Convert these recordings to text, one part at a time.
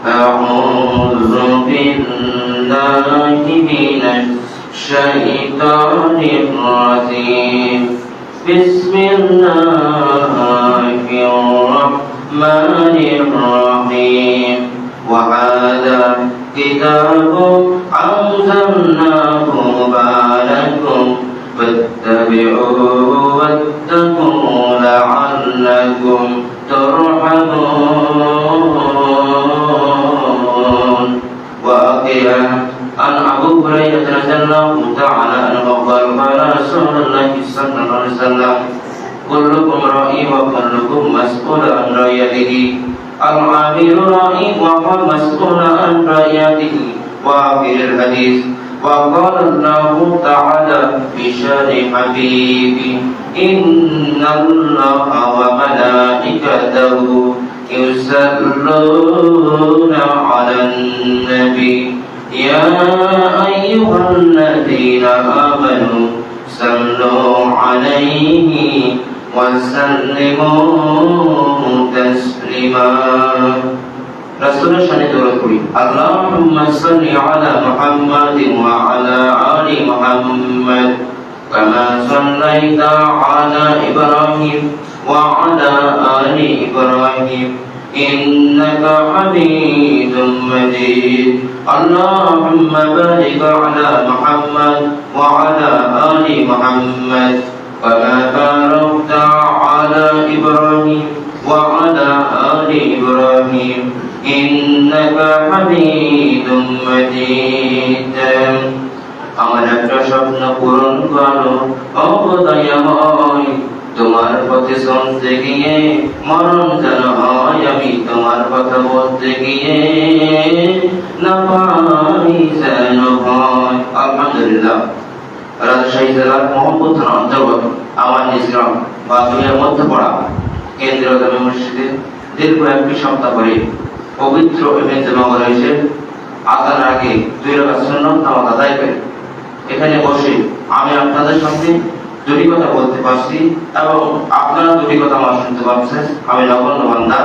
أعوذ بالله من الشيطان الرجيم بسم الله الرحمن الرحيم وهذا كتاب أنزلناه مبارك فاتبعوه واتقوا لعلكم ترحمون. وأخيرا عن أبو هريرة رضي الله تعالى عنه قال قال رسول الله صلى الله عليه وسلم كلكم راعي وكلكم مسؤول عن رعيته العامل راعي وهو مسؤول عن رعيته. وآخر الحديث وقال الله تعالى في شان حبيبي إن الله وملائكته يصلون على النبي يا أيها الذين آمنوا صلوا عليه وسلموا تسليما. رسول শানে দরুদ পড়ি। আল্লাহুম্মা সাল্লি আলা মুহাম্মাদিন ওয়া আলা আলি মুহাম্মাদ কামা সাল্লাইতা আলা ইব্রাহিম ওয়া আলা আলি ইব্রাহিম ইন্নাকা হামিদুম মাজিদ। আল্লাহুম্মা বারিক আলা মুহাম্মাদ ওয়া আলা আলি মুহাম্মাদ কামা বারাকতা আলা ইব্রাহিম ওয়া আলা আলি ইব্রাহিম ইন্নাকা হামিদুম মাজিদ। আমার একটা স্বপ্ন পূরণ করো ও দয়াময়, তোমার পথে চলতে গিয়ে মরণ যেন হয় আমি তোমার কথা বলতে গিয়ে না পাই যেন হয়। আলহামদুলিল্লাহ। রাজশাহী জেলার মোহাম্মদপুর থানার অন্তর্গত আমার নিজ গ্রাম বাদুরিয়ার মধ্যপাড়া কেন্দ্রীয় জামে মসজিদে দীর্ঘ একটি সপ্তাহ পরে পবিত্র ইজতেমা করা হয়েছে। আজানের আগে 2 রাকাত সুন্নাত নামাজ আদায় করে এখানে বসে আমি আপনাদের সামনে দুটি কথা বলতে পারছি এবং আপনারা দুটি কথা আমার শুনতে পাচ্ছেন। আমি নগণ্য বান্দা।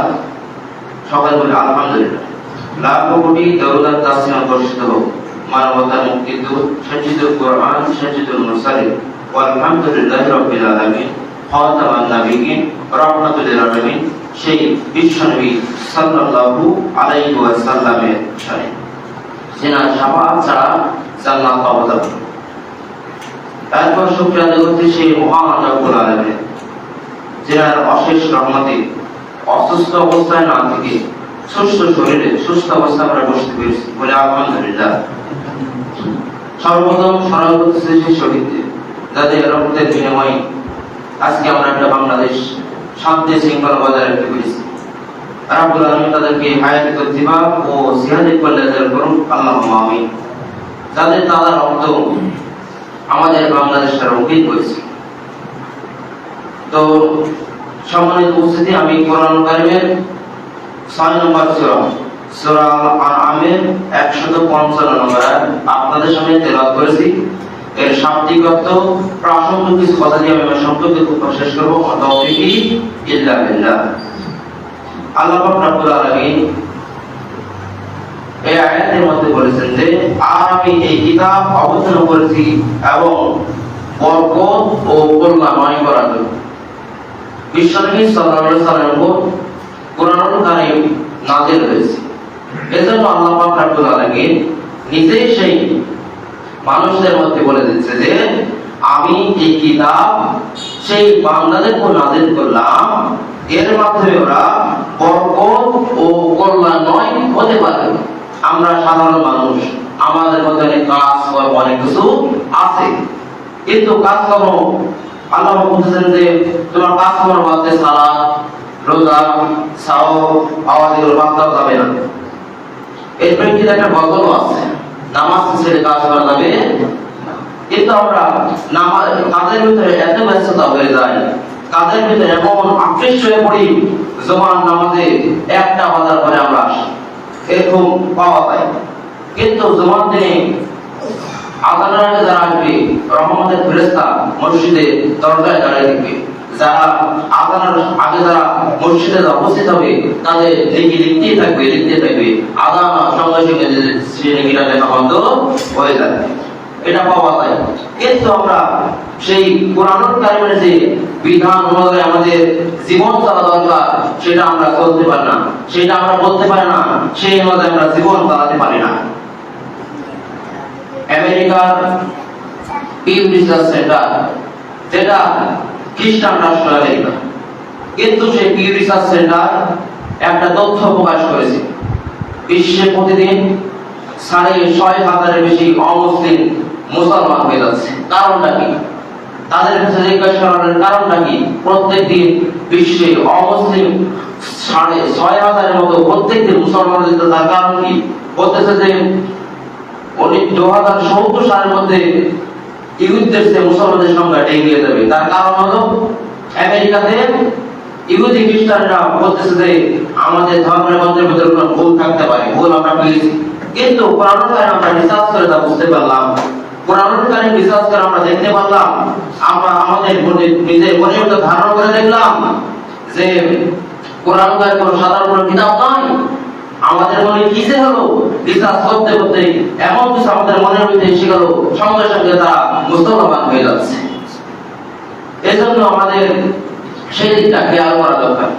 সকাল বলে আলহামদুলিল্লাহ। লাখ কোটি দরুদ তাসলিম বর্ষিত হোক মানবতার মুক্তিদূত সজ্জিদুল কোরআন সজ্জিদুল মুরসালিন আলহামদুলিল্লাহি রাব্বিল আলামিন খাতামান নাবিয়িন রাহমাতুল লিল আলামিন সেই বিশ্বনবী সাল্লাল্লাহু আলাইহি ওয়াসাল্লামের শানে যিনার শাফাআত ছাড়া জান্নাত পাওয়া যাবে। তারপর শুকরিয়া আদায় করতে সেই মহান রব্বুল আলামিন যিনার অশেষ রহমতে অসুস্থ অবস্থায় না থেকে সুস্থ শরীরে সুস্থ অবস্থা আমরা বসতে পেরেছি বলে আলহামদুলিল্লাহ। সর্বপ্রথম স্মরণ করতেছি সেই শহীদদের যাদের রক্তের বিনিময়ে আজকে আমরা একটা বাংলাদেশ শান্তি শৃঙ্খলা বজায় রাখতে পেরেছি। রব্বুল আলামিন তাদেরকে হায়াতে তজ্জিবা ও জিহাদে কল্যাণ করুন আল্লাহুম্মা আমিন। যাদের তারা রক্ত আমাদের বাংলাদেশটা রঙিন করেছে। তো সম্মানিত উপস্থিতি, আমি কোরআন কারীমের 6 নম্বর সূরা আল-আনআমের 155 নম্বর আয়াত আপনাদের সামনে তেলাওয়াত করেছি। এর শাব্দিক অর্থ প্রাসঙ্গিক কিছু কথা দিয়ে আমি সংক্ষেপে শেষ করব। তাওফীকি ইল্লা বিল্লাহ। আল্লাহ পাক রব্বুল আলামিন এই আয়াতের মধ্যে বলেছেন যে আমি এই কিতাব অবতীর্ণ করেছি এবং বরকত ও কল্যাণময় করার জন্য। বিশ্বনবী সাল্লাল্লাহু আলাইহি ওয়াসাল্লামের উপর কোরআনুল কারীম নাযিল হয়েছে। এজন্য আল্লাহ পাক রব্বুল আলামিন নিজেই সেই মানুষদের মধ্যে বলে দিচ্ছে যে আমি এই কিতাব সেই বান্দাদের উপর নাযিল করলাম, এর মাধ্যমে ওরা বরকত ও কল্যাণময় হতে পারবে। আমরা সাধারণ মানুষ, আমাদের মধ্যে অনেক কাজ কর্ম অনেক কিছু আছে, কিন্তু কাজকর্ম আল্লাহ বলতেছেন যে তোমার কাজকর্ম বাদে সালাত রোজা সাও আওয়াজের বাদ দেওয়া যাবে না। এর প্রেক্ষিতে একটা গজলও আছে, নামাজ ছেড়ে কাজ করা যাবে। কিন্তু আমরা নামাজ কাজের ভিতরে এত ব্যস্ততা হয়ে যায়, কাজের ভিতরে এমন আকৃষ্ট হয়ে পড়ি, জোমান নামাজে 1টা বাজার পরে আমরা আসি, এরকম পাওয়া যায়। কিন্তু জোমান দিনে আজানের আগে যারা আসবে রহমতের ফেরেশতা মসজিদে দরজায় দাঁড়িয়ে থাকবে, যারা আজানের আগে যারা মসজিদে উপস্থিত হবে তাদের লিখতেই থাকবে আজান সঙ্গে সঙ্গে সেই নেকিটা লেখা বন্ধ হয়ে যাবে, এটা পাওয়া যায়। কিন্তু আমরা সেই কোরআনুল কারীমের যে বিধান অনুযায়ী আমাদের জীবন চলা দরকার সেটা আমরা চলতে পারি না, সেটা আমরা বলতে পারি না, সেই অনুযায়ী আমরা জীবন চালাতে পারি না। আমেরিকার পিউ রিসার্চ সেন্টার, যেটা খ্রিস্টান রাষ্ট্র আমেরিকা, কিন্তু সেই পিউ রিসার্চ সেন্টার একটা তথ্য প্রকাশ করেছে, বিশ্বে প্রতিদিন 6,500-এর বেশি অমুসলিম মুসলমান হয়ে যাচ্ছে। কারণটা কি? তাদের কাছে জিজ্ঞাসা করার কারণটা কি? প্রত্যেকদিন বিশ্বে অমুসলিম 6,500-এর মতো প্রত্যেকদিন মুসলমান হতে, তার কারণ কি? বলতেছে যে 2070 সালের মধ্যে ইহুদিদের চেয়ে মুসলমানদের সংখ্যা এগিয়ে যাবে। তার কারণ হলো আমেরিকাতে ইহুদি খ্রিস্টানরা বলতেছে যে আমাদের ধর্মের মধ্যে কোনো ভুল থাকতে পারে, ভুল আমরা পেয়েছি, কিন্তু কোরআনুল কারীম আমরা রিসার্চ করে তা বুঝতে পারলাম, কোরআনুল কারীম রিসার্চ করে আমরা দেখতে পারলাম, আমরা আমাদের নিজের মনের মধ্যে ধারণা করে দেখলাম যে কোরআনুল কারীম কোনো সাধারণ কোনো কিতাব নয়। আমাদের মনে কি যে হলো, রিসার্চ করতে করতে এমন কিছু আমাদের মনের মধ্যে এসে গেল, সঙ্গে সঙ্গে তারা মুসলমান হয়ে যাচ্ছে। এজন্য আমাদের সেই দিকটা খেয়াল করা দরকার।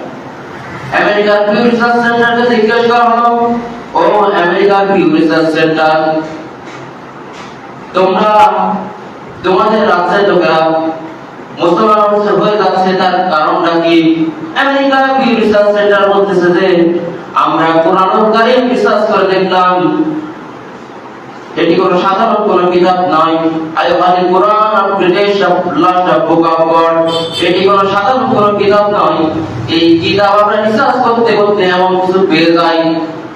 আমেরিকার পিউ রিসার্চ সেন্টারকে জিজ্ঞেস করা হলো, ও আমেরিকার পিউ রিসার্চ সেন্টার, তোমরা তোমাদের রাজ্যের লোকেরা মুসলমান হয়ে যাচ্ছে, তার কারণটা কি? আমেরিকার পিউ রিসার্চ সেন্টার বলতেছে যে আমরা কোরআনুল কারীম রিসার্চ করে দেখলাম, এটি কোনো সাধারণ কোনো কিতাব নয়। আল কোরআন of British last book of God, এটি কোনো সাধারণ কোনো কিতাব নয়। এই কিতাব আমরা রিসার্চ করতে করতে এমন কিছু পেয়ে যাই,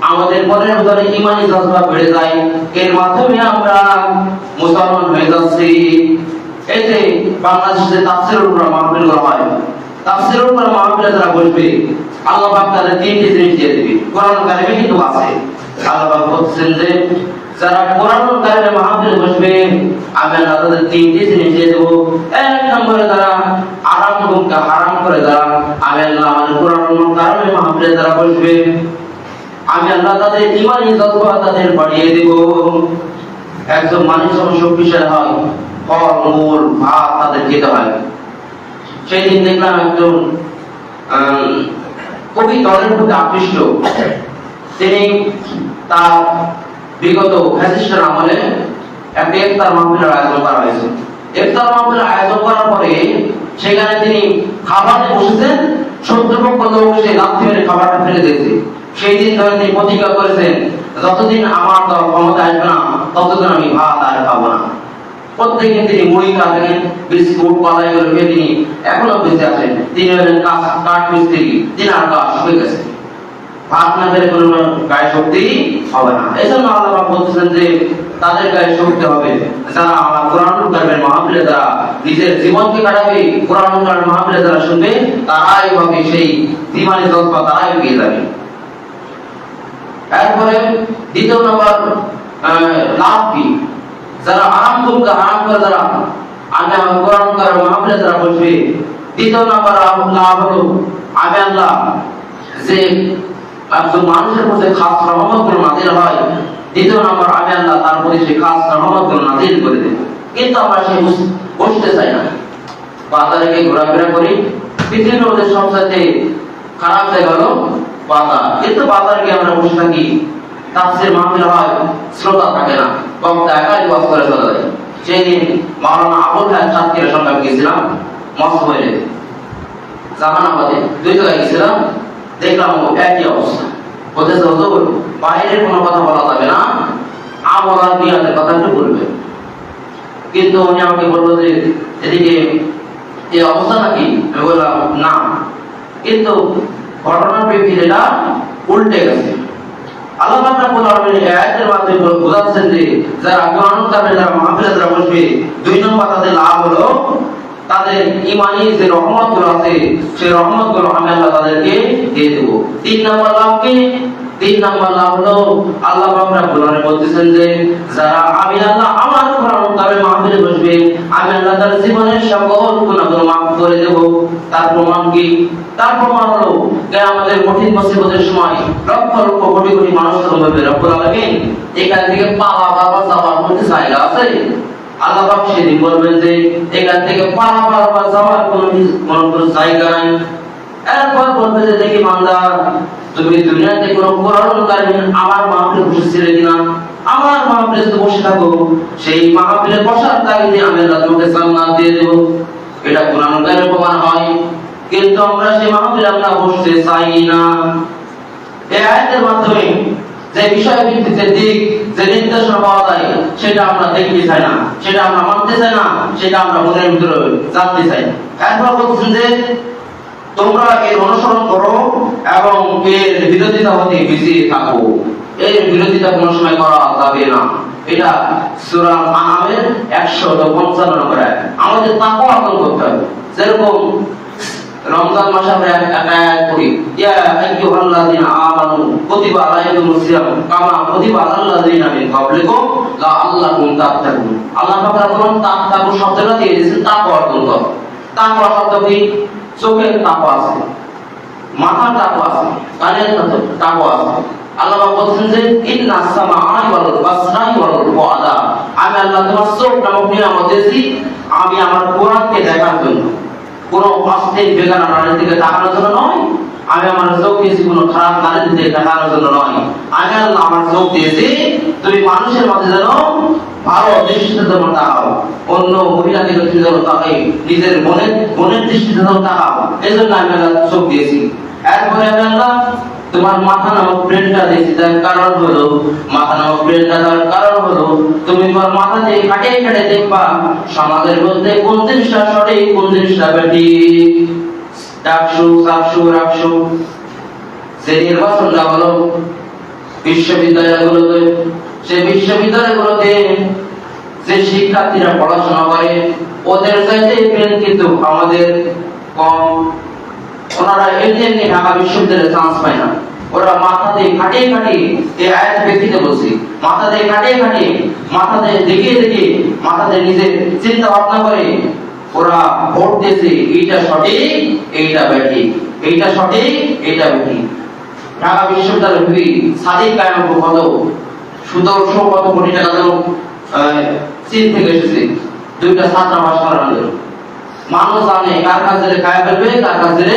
আমাদের মনের ভিতরে ঈমানি জজবা বেড়ে যায়, এর মাধ্যমে আমরা মুসলমান হয়ে যাচ্ছি। এই যে বাংলাদেশে তাফসীরুল কোরআন মাহফিল করা হয়, তাফসীরুল কোরআন মাহফিলে যারা বসবে আল্লাহ পাক তাদের তিনটি জিনিস দিয়ে দিবে, কোরআনুল কারীমে কিন্তু আছে। আল্লাহ পাক বলছেন যে যারা কোরআনুল কারীমে মাহফিলে বসবে আমি আল্লাহ তাদের তিনটি জিনিস দিয়ে দেব। এক নম্বরে যারা আরামকে হারাম করে, যারা আমি আল্লাহ আমাদের কোরআনুল কারীমে মাহফিলে যারা বসবে আমি আল্লাহ তাদের ঈমানি জজবা তাদের বাড়িয়ে দেব। একজন মানুষ যখন শক্তিশালী হয়, ফল মূল ভাত তাদের খেতে হয়। সেই দিন দেখলাম একজন কবি দলের প্রতি আকৃষ্ট, তিনি তার বিগত ফ্যাসিস্টের আমলে একটা ইফতার মাহফিলের আয়োজন করা হয়েছে। ইফতার মাহফিলের আয়োজন করার পরে সেখানে তিনি খাবারে বসেছেন, শত্রুপক্ষ লোক সে লাথি মেরে খাবারটা ফেলে দিয়েছে। সেই দিন ধরে তিনি প্রতিজ্ঞা করেছেন, যতদিন আমার দল ক্ষমতা আসবে না ততদিন আমি ভাত আর খাবো না। প্রত্যেকদিন তিনি মুড়ি খাবেন, বিস্কুট কলাই করে খেয়ে তিনি এখনো বেঁচে আছেন। তিনি হলেন কাঠ মিস্ত্রি, তিনি আর কাজ হয়ে গেছে, ভাত না খেলে কোনো গায়ে শক্তি হবে না। এই জন্য আল্লাহ পাক বলতেছেন যে তাদের গায়ে শক্তি হবে যারা আমার কোরআনুল কারীমের মাহফিলে যারা নিজের জীবনকে কাটাবে, কোরআনুল কারীমের মাহফিলে যারা শুনবে, তারাই হবে সেই ঈমানি জজবা, তারাই পেয়ে যাবে। এরপরে দ্বিতীয় নম্বর লাভ কি? যারা হারাম করে যারা আমি আমার কোরআন কারীমের মাহফিলে যারা বসবে, দ্বিতীয় নম্বর লাভ হলো আমি আল্লাহ যে একজন মানুষের প্রতি খাস রহমতগুলো নাযিল হয়, দ্বিতীয় নম্বর আমি আল্লাহ তার প্রতি সেই খাস রহমতগুলো নাযিল করে দেব। কিন্তু আমরা সেই বসতে চাই না, বাজারে গিয়ে ঘোরাফেরা করি, বিভিন্ন ওদের সবচাইতে খারাপ জায়গা হলো বাজার, কিন্তু বাজারে গিয়ে আমরা বসে থাকি, তাফসীর মাহফিল হয়, শ্রোতা থাকে না, বক্তা একাই ওয়াজ করে চলে যায়। সেই দিন মাওলানা আবুল হায়াত সাতক্ষীরার সঙ্গে আমি গেছিলাম, মসজিদে জাহানাবাদে, দুই জায়গায় গেছিলাম, দেখলাম একই অবস্থা। বলতেছে হুজুর বাইরের কোনো কথা বলা যাবে না, আমল আর নিয়তের কথা একটু বলবে। কিন্তু উনি আমাকে বললো যে এদিকে এই অবস্থা নাকি? আমি বললাম না, কিন্তু ঘটনার প্রেক্ষিতে এটা উল্টে গেছে। আল্লাহ পাক রব্বুল আলামিন এই আয়াতের মাধ্যমে বোঝাচ্ছেন যে যারা কোরআনুল কারীমে যারা মাহফিলে যারা বসবে, দুই নম্বর তাদের লাভ হলো তাদের ঈমানি যে রহমতগুলো আছে সেই রহমতগুলো আমি আল্লাহ তাদেরকে দিয়ে দেব। তিন নম্বর লাভ কি? তিন নাম্বার লাভ হলো আল্লাহ পাক রব্বুল আলামিন বলতেছেন যে যারা আমি আল্লাহ আমার কোরআন তবে মাহফিলে বসবে আমি আল্লাহ তার জীবনের সকল গুনাহগুলো মাফ করে দেব। তার প্রমাণ কি? তার প্রমাণ হলো কিয়ামতের কঠিন মুসিবতের সময় লক্ষ লক্ষ কোটি কোটি মানুষ বলবে রব্বুল আলামিন এখান থেকে পাওয়া যাওয়ার মধ্যে জায়গা আছে? আল্লাহ পাক সেদিন বলবেন যে এখান থেকে পাওয়া যাওয়ার কোনো জায়গা নাই। এরপর বলবে যে দেখি বান্দা তুমি দুনিয়াতে কোনো কোরআন কারিম আমার মাহফিলে বসেছিলে কিনা? আমার মাহফিলে তো বসে থাকো, সেই মাহফিলে বসার তাগিদে আমি আল্লাহ তোমাকে জান্নাত দিয়ে দেব। এটা কোরআন কারিমের প্রমাণ হয়। কিন্তু আমরা সেই মাহফিলে আমরা বসতে চাই না। এই আয়াতের মাধ্যমে যে বিষয় ভিত্তিতে দিক যে নির্দেশনা পাওয়া যায় সেটা আমরা দেখতে চাই না, সেটা আমরা মানতে চাই না, সেটা আমরা মনের ভিতরে জানতে চাই। এরপর বলছেন যে তোমরা এর অনুসরণ করো এবং এর বিরোধিতা হতে বেঁচে থাকো। এর বিরোধিতা কোনো সময় করা যাবে না। এটা সূরা আনামের 155 নম্বর আয়াত। আমাদের তাকওয়া অর্জন করতে হবে। যেরকম রমজান মাসে আমরা একটা আয়াত পড়ি, ইয়া আইয়ুহাল্লাযিনা আমানু কুতিবা আলাইকুমুস সিয়াম কামা কুতিবা আলাল্লাযিনা মিন ক্বাবলিকুম লাআল্লাকুম তাত্তাকুন। আল্লাহ পাক রব্বুল তাত্তাকুন শব্দটা দিয়ে দিয়েছেন তাকওয়া অর্জন করা। তাকওয়া শব্দ কি? চোখের তাকওয়া আছে, মাথার তাকওয়া আছে, কানের তাকওয়া আছে। আল্লাহ পাক বলেন যে ইন্নাস সামাআ ওয়াল বাসরা ওয়াল ফুআদা, আমি আল্লাহ তোমার চোখ নামক নিয়ামত দিয়েছি আমি আমার কোরআনকে দেখার জন্য, কোনো অশ্লীল বেগানা নারীর দিকে তাকানোর জন্য নয়। আমি আমার চোখ দিয়েছি কোনো খারাপ নারীর দিকে তাকানোর জন্য নয়। আমি আল্লাহ আমার চোখ দিয়েছি তুমি মানুষের মধ্যে যেন ভালো দৃষ্টিতে যেন তাকাও, অন্য মহিলা দিকে যেন তাকাই, নিজের মনের দৃষ্টিতে যেন তাকাও, এই জন্য আমি আল্লাহ চোখ দিয়েছি। এরপরে আমি আল্লাহ তোমার মাথা নামক ব্রেনটা দিয়েছি, তার কারণ হলো মাথা নামক ব্রেনটা তার কারণ হলো তুমি তোমার মাথা দিয়ে কাটিয়ে কাটিয়ে দেখবা সমাজের মধ্যে কোন জিনিসটা সঠিক কোন জিনিসটা বেঠিক, ডাকসু সাকসু রাকসু। যে নির্বাচনটা হলো বিশ্ববিদ্যালয়গুলোতে, সেই বিশ্ববিদ্যালয়গুলোতে যে শিক্ষার্থীরা পড়াশোনা করে ওদের চাইতে ব্রেন কিন্তু আমাদের কম। ওনারা এমনি ঢাকা বিশ্ববিদ্যালয়ে চান্স পায় না। ওরা মাথা দিয়ে খাটিয়ে খাটিয়ে, এই আয়াত ব্যক্তিতে বলছি, মাথা দিয়ে খাটিয়ে খাটিয়ে, মাথা দিয়ে দেখিয়ে দেখিয়ে, মাথা দিয়ে নিজে চিন্তা ভাবনা করে ওরা ভোট দিয়েছে এইটা সঠিক এইটা বেঠিক, এইটা সঠিক এইটা বেঠিক। ঢাকা বিশ্ববিদ্যালয় খুবই সাদিক কায়েম কত 1700 কত কোটি টাকা যেন চীন থেকে এসেছে দুইটা ছাত্রাবাস করানোর জন্য। মানুষ জানে কার কাছে খায় ফেলবে, কার কাছে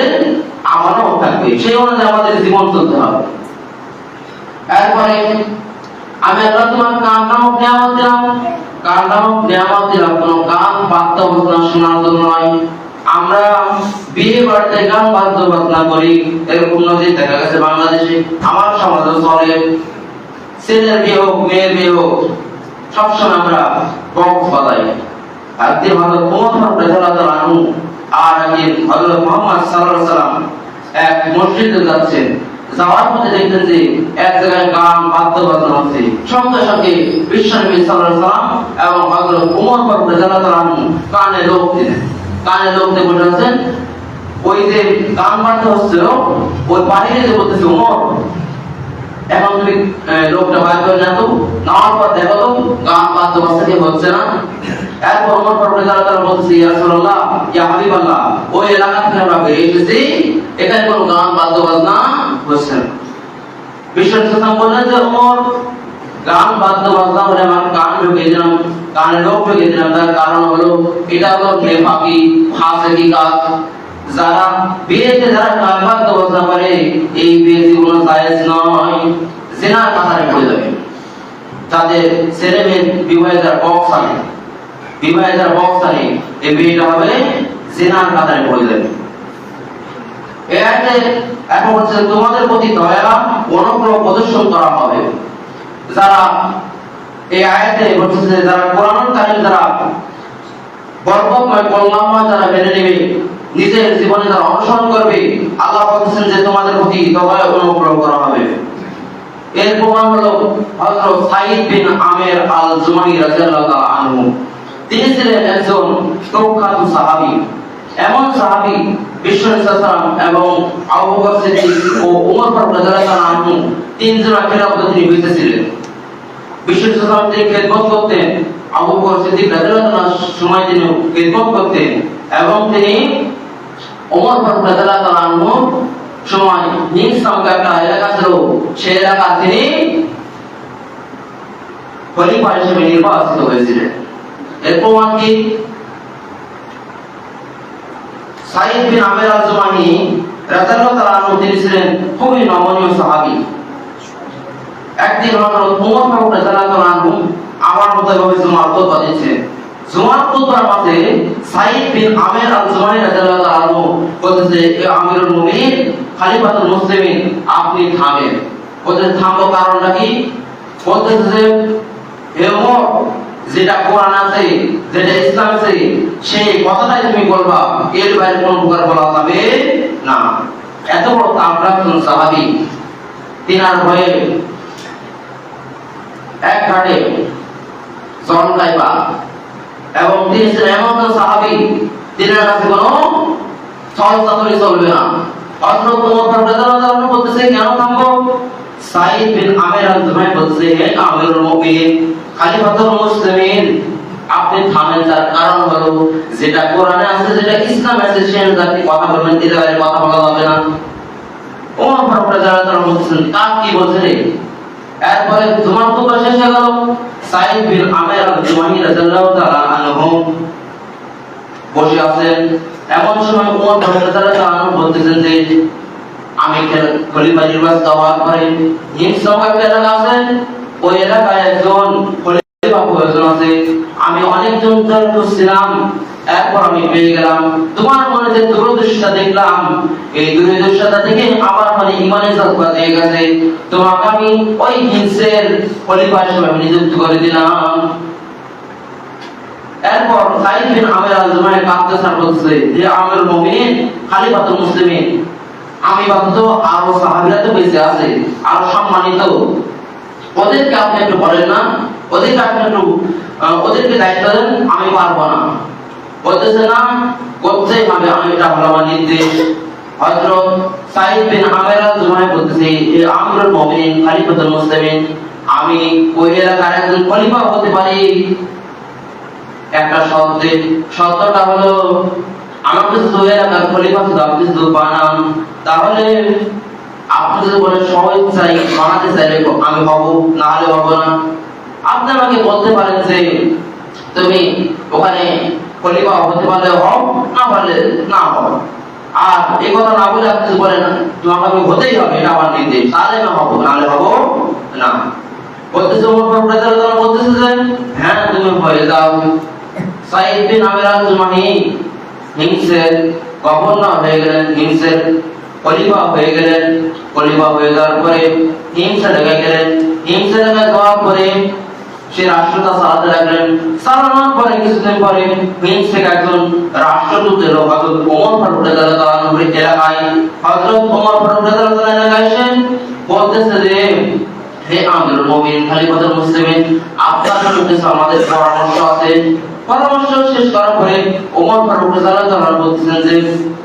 আমারও থাকবে, সেই অনুযায়ী আমাদের জীবন চলতে হবে। এরপরে আমি আল্লাহ তোমার কান নামক নিয়ামত দিলাম, কান নামক নিয়ামত দিলাম কোনো গান বাদ্য বাজনা শোনার জন্য নয়। আমরা বিয়ে বাড়িতে গান বাদ্য বাজনা করি, এরকম নদী দেখা গেছে বাংলাদেশে, আমার সমাজে চলে। ছেলের বিয়ে হোক মেয়ের বিয়ে হোক সবসময় আমরা বক্স বাজাই। একদিন হযরত ওমর রাদিয়াল্লাহু আনহু আর একদিন হযরত মুহাম্মদ সাল্লাল্লাহু আলাইহি ওয়াসাল্লাম এক মসজিদে যাচ্ছেন, যাওয়ার পথে দেখতেন যে এক জায়গায় গান বাদ্য বাজনা হচ্ছে। সঙ্গে সঙ্গে বিশ্বনবী সাল্লাল্লাহু আলাইহি ওয়াসাল্লাম এবং হযরত ওমর রাদিয়াল্লাহু আনহু কানে লোক দিলেন, কানে লোক দিয়ে বলতেছেন ওই যে গান বাদ্য হচ্ছিল ওই বাড়িতে যে বলতেছে ওমর এখন তুমি লোকটা বাইর করে না তো, নেওয়ার পর দেখো তো গান বাদ্য বাজনা কি হচ্ছে না। এরপর ওমর রাদিয়াল্লাহু বলছে ইয়া রাসূলুল্লাহ ইয়া হাবিবাল্লাহ ওই এলাকা থেকে আমরা বেরিয়ে এসেছি, এখানে কোনো গান বাদ্য বাজনা হচ্ছে না। বিশ্বনবী সাল্লাল্লাহু বললেন যে ওমর গান বাদ্য বাজনা হলে আমার কান ঢুকে দিলাম, কানে লোক ঢুকে দিলাম, তার কারণ হলো এটা হলো নেফাকি ফাসিকি কাজ। যারা বিয়েতে যারা গান বাদ্য বাজনা করে এই বিয়ে জীবন জায়েজ নয়, জিনার কাতারে পড়ে যাবে। তাদের ছেলে মেয়ে বিবাহে যারা বক্স আনে, বিবাহে যারা বক্স আনে এই বিয়েটা হবে জিনার কাতারে পড়ে যাবে। এই আয়াতে এখন হচ্ছে তোমাদের প্রতি দয়া অনুগ্রহ প্রদর্শন করা হবে। যারা এই আয়াতে বলছে যারা কোরআনুল কারীম যারা বরকতময় কল্যাণময় যারা মেনে নেবে, নিজের জীবনে যারা অনুসরণ করবে, আল্লাহ বলছেন যে তোমাদের প্রতি দয়া অনুগ্রহ করা হবে। এর প্রমাণ হলো হযরত সাঈদ বিন আমির আল জুমাহি রাদিয়াল্লাহু তাআলা আনহু। তিনি ছিলেন একজন প্রখ্যাত সাহাবী, এমন সাহাবী বিশ্বনবী সাল্লাল্লাহু আলাইহি ওয়াসাল্লাম এবং আবু বকর সিদ্দিক ও ওমর ফারুক রাদিয়াল্লাহু আনহু তিনজনের খেলাফতে তিনি হইতেছিলেন। বিশ্বনবী সাল্লাল্লাহু আলাইহি ওয়াসাল্লাম তিনি খেদমত করতেন, আবু বকর সিদ্দিক রাদিয়াল্লাহু আনহু সময় তিনি খেদমত করতেন এবং তিনি ওমর ফারুক রাদিয়াল্লাহু আনহু সময় নিজ নামক একটা এলাকা ছিল, সেই এলাকা তিনি খলিফা হিসেবে নির্বাচিত হয়েছিলেন। এর প্রমাণ কি? সাইদ বিন আমির আল-জুমাহি রাদিয়াল্লাহু তাআলা আনহু তিনি ছিলেন খুবই নমনীয় সাহাবী। একদিন হযরত ওমর ফারুক রাদিয়াল্লাহু তাআলা আনহু আমার মতো এভাবে জুমার খুতবা দিচ্ছেন। জুমার খুতবার মাঝে সাইদ বিন আমির আল-জুমাহি রাদিয়াল্লাহু তাআলা আনহু বলতেছে, এ আমিরুল মুমিনিন খলিফাতুল মুসলিমিন, আপনি থামেন। বলতেছে থামবো, কারণটা কি? বলতেছে যে হে ওমর, যেটা কোরআন আছে, যেটা ইসলাম আছে, সেই কথাটাই তুমি বলবা, এর বাইরে কোনো প্রকার বলা যাবে না। এত বড় তাবরাতুন সাহাবী, তিনার ভয়ে এক ঘাটে জন গাইবা এবং তিনি ছিলেন এমন সাহাবী, তিনার কাছে কোনো ছল চাতুরি চলবে না। হযরত ওমর ফারুক রাদিয়াল্লাহু আনহু বলতেছে, কেন থামবো? সাইদ বিন আমির আল-জুমাহি বলতেছে, হে আমিরুল মুমিনিন খলিফাতুল মুসলিমিন, আপনি থামেন। তার কারণ হলো যেটা কোরআনে আছে, যেটা ইসলামে আছে, সেই অনুযায়ী কথা বলবেন, এর বাইরে কথা বলা যাবে না। ওমর ফারুক রাদিয়াল্লাহু আনহু বলতেছেন, কার কি বলছে রে? এরপরে জুমার খুতবা শেষ হয়ে গেল। সাইদ বিন আমির আল-জুমাহি রাদিয়াল্লাহু তাআলা আনহু বসে আছেন। এমন সময় ওমর ফারুক রাদিয়াল্লাহু আনহু বলতেছেন যে আমি খলিফা নির্বাচিত হওয়ার পরে হিমসক একটা এলাকা আছে, ওই এলাকায় একজন খলিফা প্রয়োজন আছে। আমি অনেকজন খুঁজছিলাম, এরপর আমি পেয়ে গেলাম। তোমার মনে যে দূরদর্শিতা দেখলাম, এই দূরদর্শিতা থেকে আমার মানে ইমানের জজ্বা দিয়ে গেছে, তোমাকে আমি ওই হিমসের খলিফা হিসেবে নিযুক্ত করে দিলাম। এরপর সাইদ বিন আমির আল-জুমাহি কাঁদতে শুরু করছে, যে আমিরুল মুমিনিন খলিফাতুল মুসলিমিন, আমি ভাবতো আরো সাহাবীরা তো বেঁচে আছে, আরো সম্মানিত, ওদেরকে আপনি একটু বলেন না, ওদেরকে আপনি একটু ওদেরকে দায়িত্ব দেন, আমি পারবো না। বলতেছে না, করতেই হবে, আমি এটা হলো আমার নির্দেশ। হযরত সাইদ বিন আমির আল-জুমাহি বলতেছে, এ আমিরুল মুমিনিন খলিফাতুল মুসলিমিন, আমি ওই এলাকার একজন খলিফা হতে পারি একটা শর্তে। শর্তটা হলো আমাকে যদি ওই এলাকার খলিফা যদি আপনি যদি বানান, তাহলে আপনি যদি বলেন সবাই চাই বানাতে চাইলে আমি হব, না হলে হব না। আপনি আমাকে বলতে পারেন যে তুমি ওখানে খলিফা হতে পারলে হও, না পারলে না হও। আর এই কথা না বলে আপনি বলেন তোমাকে আমি হতেই হবে, এটা আমার নির্দেশ, তাহলে আমি হব, না হলে হব না। বলতেছে ওমর ফারুক রাদিয়াল্লাহু আনহু বলতেছে যে হ্যাঁ তুমি হয়ে যাও। সাইদ বিন আমির আল-জুমাহি হিমসের গভর্নর হয়ে গেলেন, হিমসের খলিফা হয়ে গেলেন। খলিফা হয়ে যাওয়ার পরে হিমসের জায়গায় গেলেন। হিমসের জায়গায় যাওয়ার পরে সে রাষ্ট্রটা চালাতে লাগলেন। চালানোর পরে কিছুদিন পরে হিমস থেকে একজন রাষ্ট্রদূত এলো হযরত ওমর ফারুক রাদিয়াল্লাহু আনহুর এলাকায়। হযরত ওমর ফারুক রাদিয়াল্লাহু আনহু এলাকায় এসে বলতেছে যে হে আমিরুল মুমিনিন খলিফাতুল মুসলিমিন, আপনার সাথে আমাদের পরামর্শ আছে। পরামর্শ শেষ করার পরে ওমর ফারুক রাদিয়াল্লাহু আনহু বলতেছেন যে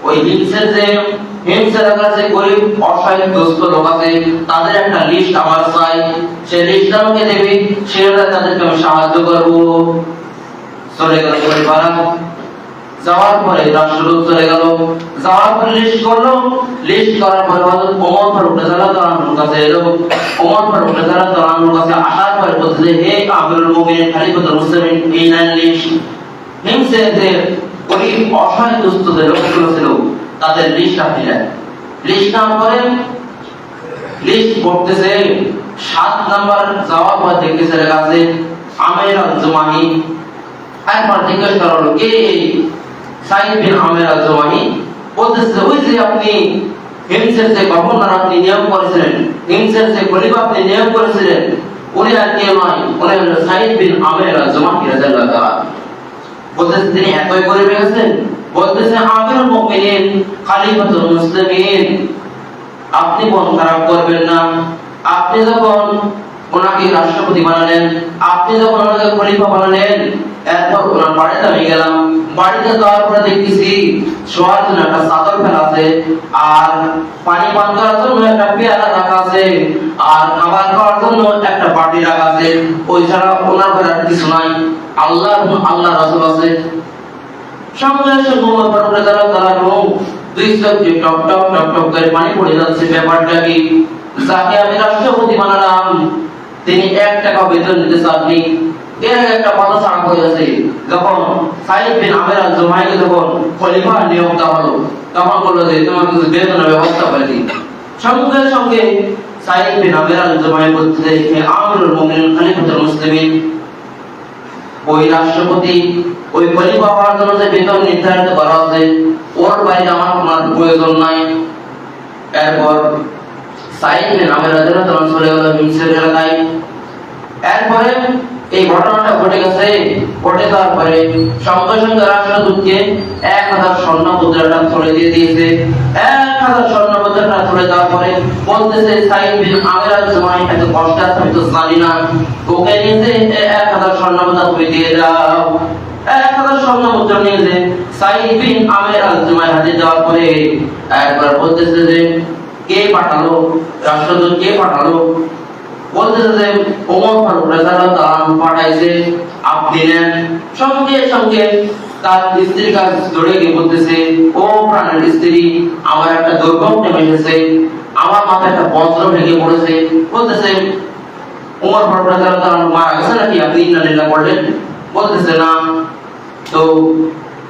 ওই হিমসের এলাকার যে গরিব অসহায় দুস্থ লোক আছে, তাদের একটা লিস্ট আমার চাই। সেই লিস্ট আমাকে দেবে, সেটা তাদেরকে আমি সাহায্য করব। চলে গেল পরিবার। যাওয়ার পরে রাষ্ট্রদূত চলে গেল, যাওয়ার পরে লিস্ট করলো। লিস্ট করার পরে হযরত ওমর ফারুক রাদিয়াল্লাহু আনহুর কাছে এলো। ওমর ফারুক রাদিয়াল্লাহু আনহুর কাছে আসার পরে বলছে, হে আমিরুল মুমিনিন খলিফাতুল মুসলিমিন, এই নেন লিস্ট। হিমসের যে গরিব অসহায় দুস্থ যে লোকগুলো ছিল, তাদের লিস্ট আপনি নেন। লিস্ট নেওয়ার পরে লিস্ট করতেছে, 7 নাম্বার যাওয়ার পর দেখতেছে লেখা আছে আমির আল-জুমাহি। একবার জিজ্ঞেস করা হলো, কে এই সাইদ বিন আমির আল-জুমাহি? বলতেছে ওই যে আপনি হিমসের যে গভর্নর আপনি নিয়োগ করেছিলেন, হিমসের যে খলিফা আপনি নিয়োগ করেছিলেন, উনি আর কেউ নয়, উনি হলো সাইদ বিন আমির আল-জুমাহি রাদিয়াল্লাহু তাআলা। বলতেছে তিনি এতই করে গেছেন? বলতেছে আমিরুল মুমিনিন খলিফাতুল মুসলিমিন, আপনি মন খারাপ করবেন না। আপনি যখন ওনাকে রাষ্ট্রপতি বানালেন, আপনি যখন ওনাকে খলিফা বানালেন, এরপর ওনার বাড়িতে আমি গেলাম, বাড়িতে যাওয়ার পরে দেখতেছি শোয়ার জন্য একটা চাদর ফেলা আছে, আর পানি পান করার জন্য একটা পেয়ালা রাখা আছে, আর খাবার খাওয়ার জন্য একটা বাটি রাখা আছে। ওই ছাড়া ওনার ঘরে আর কিছু নাই। আল্লাহ রাসূল আছে। সঙ্গে সঙ্গে ওমর ফারুক রাদিয়াল্লাহু তাআলা দুই চোখ দিয়ে টপ টপ টপ টপ করে পানি পড়ে যাচ্ছে। ব্যাপারটা কি? যাকে আমি রাষ্ট্রপতি বানালাম তিনি 1 টাকা বেতন দিতে চাননি। এর আগে একটা কথা ছাড়া হয়ে গেছে, যখন সাইদ বিন আমের আল জুমাইকে যখন খলিফা নিয়োগ দেওয়া হলো, তখন বললো যে তোমাকে বেতনের ব্যবস্থা করে দিই। সঙ্গে সঙ্গে সাইদ বিন আমের আল জুমাই বলতে হে আমিরুল মুমিনিন খলিফাতুল মুসলিমিন, ওই রাষ্ট্রপতি ওই খলিফা হওয়ার জন্য যে বেতন নির্ধারিত করা আছে ওর বাইরে আমার কোনো প্রয়োজন নাই। এরপর সাইদ বিন আমের রাদিয়াল্লাহু তাআলা চলে গেল মিসর এলাকায়। এরপরে এই ঘটনাটা ঘটে গেছে। ঘটে যাওয়ার পরে সঙ্গে সঙ্গে রাষ্ট্রদূতকে 1000 স্বর্ণ মুদ্রাটা তুলে দিয়ে দিয়েছে। 1000 স্বর্ণ মুদ্রাটা তুলে দেওয়ার পরে বলতেছে সাইদ বিন আমের আল জুমাই এত কষ্ট আছে আমি তো জানি না, ওকে নিয়ে 1000 স্বর্ণ মুদ্রা তুলে দিয়ে দাও। 1000 স্বর্ণ মুদ্রা নিয়ে সাইদ বিন আমের আল জুমাই হাতে দেওয়ার পরে একবার বলতেছে যে কে পাঠালো, রাষ্ট্রদূত কে পাঠালো? বলতেছে যে ওমর ফারুক রাদিয়াল্লাহু তাআলা পাঠাইছে, আপনি নেন। সঙ্গে সঙ্গে তার স্ত্রীর কাছে দৌড়ে গিয়ে বলতেছে, ও প্রাণের স্ত্রী, আমার একটা দুর্ভোগ নেমে এসেছে, আমার মাথায় একটা বজ্র ভেঙে পড়েছে। বলতেছে ওমর ফারুক রাদিয়াল্লাহু তাআলা মারা গেছে নাকি, আপনি ইন্না লিল্লাহ বললেন? বলতেছে না। তো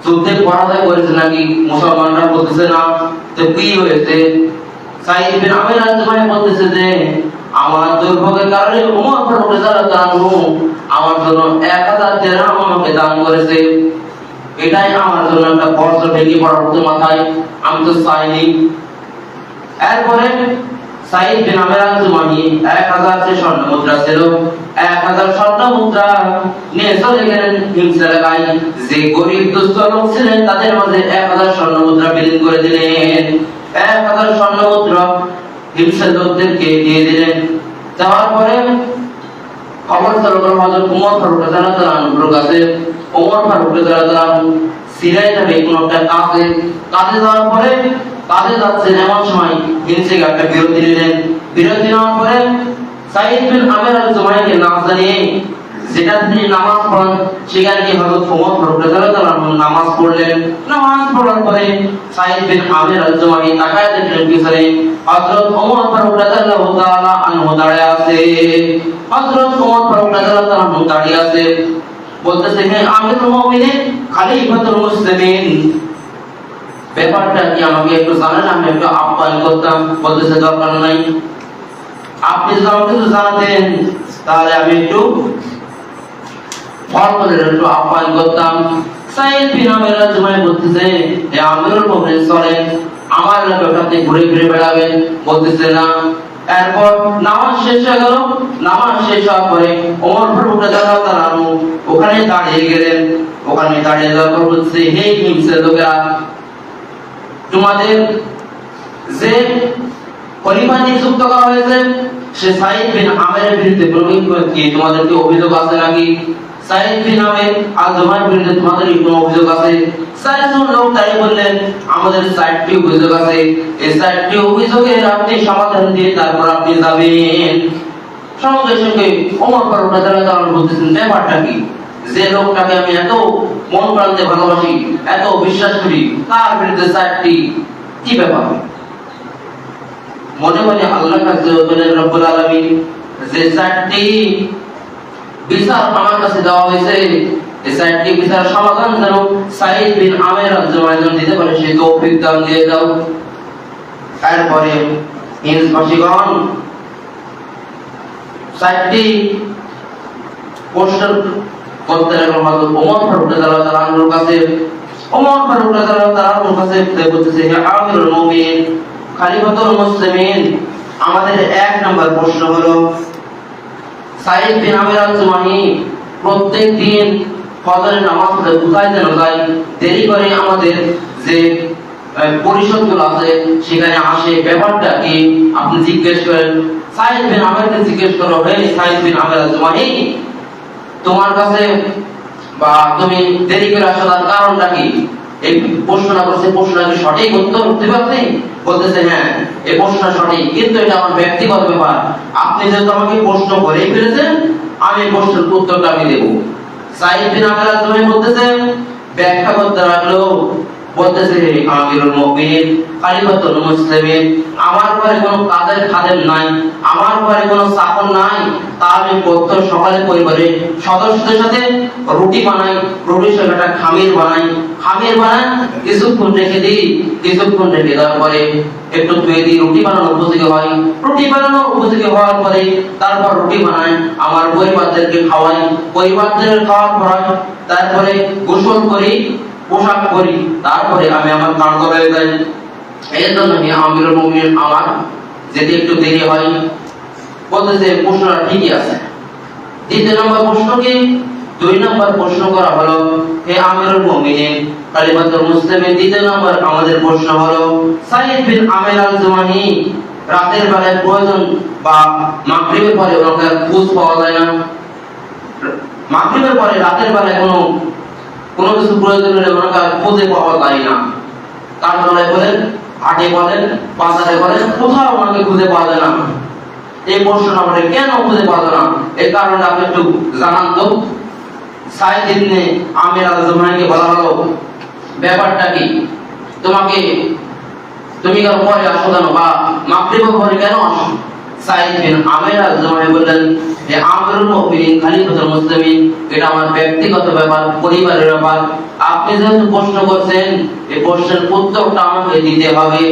যুদ্ধে পরাজয় করেছে নাকি? মুসলমানরা বলতেছে না। তো কি হয়েছে? সাইদ বিন আমের আল জুমাই বলতেছে যে আমার দুর্ভোগের কারণে ওমর ফারুক রাদিয়াল্লাহু তাআলা আমার জন্য 1000 দিরহাম আমাকে দান করেছে। এটাই আমার জন্য একটা বজ্র ভেঙে পড়ার মতো মাথায়, আমি তো চাইনি। এরপরে সাইদ বিন আমের আল জুমাই 1000 যে স্বর্ণ মুদ্রা ছিল, 1000 স্বর্ণ মুদ্রা নিয়ে চলে গেলেন হিমস এলাকায়। যে গরিব দুস্থ লোক ছিলেন তাদের মাঝে 1000 স্বর্ণ মুদ্রা বিলীন করে দিলেন। 1000 স্বর্ণ মুদ্রা হিমসের লোকদেরকে দিয়ে দিলেন। যাওয়ার পরে খবর সরকার হযরত ওমর ফারুক রাদিয়াল্লাহু তাআলার কাছে। ওমর ফারুক রাদিয়াল্লাহু তাআলা সিরিয়ায় যাবে কোন একটা কাজে যাওয়ার পরে কাজে যাচ্ছেন, এমন সময় হিমসে একটা বিরতি নিলেন। বিরতি নেওয়ার পরে সাইদ বিন আমের আল জুমাইকে নাম জানিয়ে যেটা তিনি নামাজ পড়েন সেখানে গিয়ে হযরত ওমর ফারুক রাদিয়াল্লাহু তাআলা নামাজ পড়লেন। নামাজ পড়ার পরে সাইদ বিন আমের আল জুমাই তাকায় দেখলেন পিছনে হযরত ওমর ফারুক রাদিয়াল্লাহু তাআলা আনহু দাঁড়িয়ে আছে। হযরত ওমর ফারুক রাদিয়াল্লাহু তাআলা আনহু দাঁড়িয়ে আছে, বলতেছে হে আমিরুল মুমিনিন খলিফাতুল মুসলিমিন, ব্যাপারটা কি আমাকে একটু জানান, আমি একটু আহ্বান করতাম। বলতেছে দরকার নাই, আপনি যদি আমাকে কিছু জানাতেন তাহলে আমি একটু একটু আহ্বান করতাম। সাইদ বিন আমের আল জুমাই বলতেছে হে আমিরুল মুমিনিন চলেন, আমার এলাকাতে ঘুরে ঘুরে বেড়াবেন। বলতেছে না। এরপর নামাজ শেষ হয়ে গেল। নামাজ শেষ হওয়ার পরে ওমর ফারুক রাদিয়াল্লাহু তাআলা ওখানে দাঁড়িয়ে গেলেন। ওখানে দাঁড়িয়ে যাওয়ার পর বলছে হে হিমসের লোকেরা, তোমাদের যে খলিফা নিযুক্ত করা হয়েছে সে সাইদ বিন আমেরের বিরুদ্ধে কি তোমাদের কি অভিযোগ আছে নাকি? সাইদ বিন আমের আল জুমাইর বিরুদ্ধে তোমাদের কি কোনো অভিযোগ আছে? চারজন লোক তাই বললেন আমাদের 4টি অভিযোগ আছে। এই 4টি অভিযোগের আপনি সমাধান দিয়ে তারপর আপনি যাবেন। সঙ্গে সঙ্গে ওমর ফারুক রাদিয়াল্লাহু তাআলা বলতেছেন ব্যাপারটা কি? যে লোকটাকে আমি এত মন প্রাণে ভালোবাসি, এত বিশ্বাস করি, তার বিরুদ্ধে 4টি কি ব্যাপার? মনে মনে আল্লাহ কাছে বলেন রব্বুল আলামিন যে 4টি বিচার আমার কাছে দেওয়া হয়েছে, এই 4টি বিচার সমাধান যেন সাইদ বিন আমের আল জুমাই দিতে পারে সেই তৌফিক দান দিয়ে দাও। এরপরে হিমসবাসীগণ 4টি প্রশ্ন করতে লাগলো হযরত ওমর ফারুক রাদিয়াল্লাহু তাআলা আনহুর কাছে। ওমর ফারুক রাদিয়াল্লাহু তাআলা আনহুর কাছে বলতেছে হে আমিরুল মুমিনিন খলিফাতুল মুসলিমিন, আমাদের 1 নাম্বার প্রশ্ন হলো সাইদ বিন আমের আল জুমাই প্রত্যেক দিন ফজরের নামাজ পড়ে কোথায় যেন যায়, দেরি করে আমাদের যে পরিষদগুলো আছে সেখানে আসে, ব্যাপারটা কি আপনি জিজ্ঞেস করেন। সাইদ বিন আমেরকে জিজ্ঞেস করো হে সাইদ বিন আমের আল জুমাই, তোমার কাছে বা তুমি দেরি করে আসার কারণটা কি? এই প্রশ্নটা করছে, প্রশ্নটা কি সঠিক উত্তর দিতে পারছে? বলতেছে হ্যাঁ এই প্রশ্নটা সঠিক, কিন্তু এটা আমার ব্যক্তিগত ব্যাপার। আপনি যেহেতু আমাকে প্রশ্ন করেই ফেলেছেন, আমি এই প্রশ্নের উত্তরটা আমি দেব। সাইদ বিন আমির আল-জুমাহি বলতেছে, ব্যাখ্যা করতে লাগলো, বলতেছে আমিরুল মুমিনিন খলিফাতুল মুসলিমিন, আমার ঘরে কোনো কাজের খাদেম নাই, আমার ঘরে কোনো চাকর নাই, তা আমি প্রত্যহ সকালে পরিবারে সদস্যদের সাথে রুটি বানাই, রুটির সাথে একটা খামির বানাই, কিছুক্ষণ রেখে দিই, কিছুক্ষণ রেখে দেওয়ার পরে একটু ধুয়ে দিই, রুটি বানানোর উপযোগী হয়, রুটি বানানোর উপযোগী হওয়ার পরে তারপর রুটি বানাই, আমার পরিবারদেরকে খাওয়াই, পরিবারদের খাওয়ার পর তারপরে গোসল করি, পোশাক পরি, তারপরে আমি আমার কার্যালয়ে যাই। এই জন্য আমিরুল মুমিনিন আমার যেতে একটু দেরি হয়। বলতেছে প্রশ্নটা ঠিকই আছে। দ্বিতীয় নম্বর প্রশ্ন কি? 2 নম্বর প্রশ্ন করা হলো, হে আমিরুল মুমিনিন খলিফাতুল মুসলিমিন, দ্বিতীয় নম্বর আমাদের প্রশ্ন হলো, সাইদ বিন আমির আল-জুমাহি রাতের বেলায় প্রয়োজন বা মাগরিবের পরে ওনার খোঁজ পাওয়া যায় না, মাগরিবের পরে রাতের বেলায় কোনো কিছু প্রয়োজন হলে ওনাকে খুঁজে পাওয়া যায় না। কার্যালয়ে বলেন, হাটে বলেন, বাজারে বলেন, কোথাও ওনাকে খুঁজে পাওয়া যায় না। এই প্রশ্নটা আমাদের কেন খুঁজে পাওয়া যায় না, এই কারণে আপনি একটু জানান তো। সাইদ ইবনে আমির আল-জুমাহিকে বলা হলো, ব্যাপারটা কি? তুমি কেন পরে আসো কেন, বা মাগরিবের পরে কেন আসো? সাইদ বিন আমির আল-জুমাহি বললেন, যে আমিরুল মুমিনিন খলিফাতুল মুসলিমিন, এটা আমার ব্যক্তিগত ব্যাপার, পরিবারের ব্যাপার। আপনি যেহেতু প্রশ্ন করছেন, এই প্রশ্নের উত্তরটা আমাকে দিতে হবে।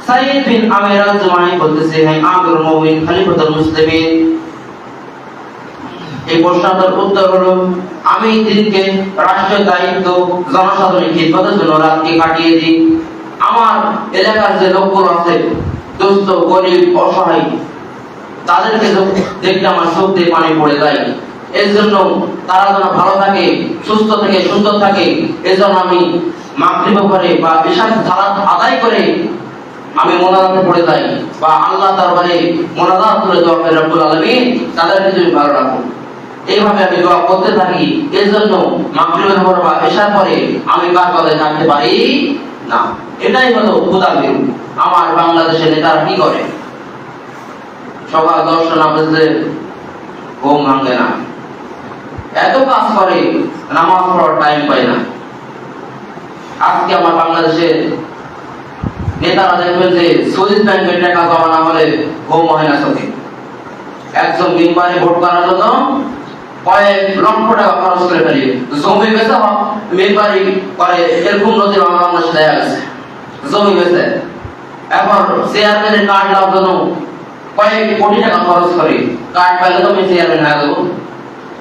সাইদ বিন আমির আল-জুমাহি বলতেছে, হে আমিরুল মুমিনিন খলিফাতুল মুসলিমিন, এই প্রশ্নটার উত্তর হলো, আমি দিনকে রাষ্ট্রীয় দায়িত্ব জনসাধারণের খিদমতের জন্য রাতকে কাটিয়ে দিই। আমার এলাকার যে লোকগুলো আছে, দুস্থ, গরিব, অসহায়, তাদেরকে দেখতে আমার চোখ দিয়ে পানি পড়ে যায়। এর জন্য তারা যেন ভালো থাকে, সুস্থ থাকে, সুন্দর থাকে, এজন্য আমি মাগরিবের পরে বা ইশার সালাত আদায় করে আমি মোনাজাতে পড়ে যাই, বা আল্লাহ দরবারে মোনাজাত করে দোয়া করি, রব্বুল আলামিন তাদেরকে তুমি ভালো রাখো। এইভাবে আমি দোয়া করতে থাকি। এর জন্য মাগরিবের পর বা ইশার পরে আমি কার্যালয়ে থাকতে পারি না। এটাই হলো খোদা ভীরু। আমার বাংলাদেশের নেতারা কি করে? সকাল 10টা না বাজলে ঘুম ভাঙে না, এত কাজ করে, নামাজ পড়ার টাইম পায় না। আজকে আমার বাংলাদেশের নেতারা দেখবেন যে সুইস ব্যাংকের টাকা জমা না হলে ঘুম হয় না চোখে। একজন মেম্বারে ভোট করার জন্য কয়েক লক্ষ টাকা খরচ করে ফেলি, জমি বেচে মেম্বারি করে, এরকম নজির আমার বাংলাদেশে দেখা গেছে। জমি বেচে এখন চেয়ারম্যানের কার্ড নেওয়ার জন্য কয়েক কোটি টাকা খরচ করে, কার্ড পেলে তো আমি চেয়ারম্যান হয়ে যাবো,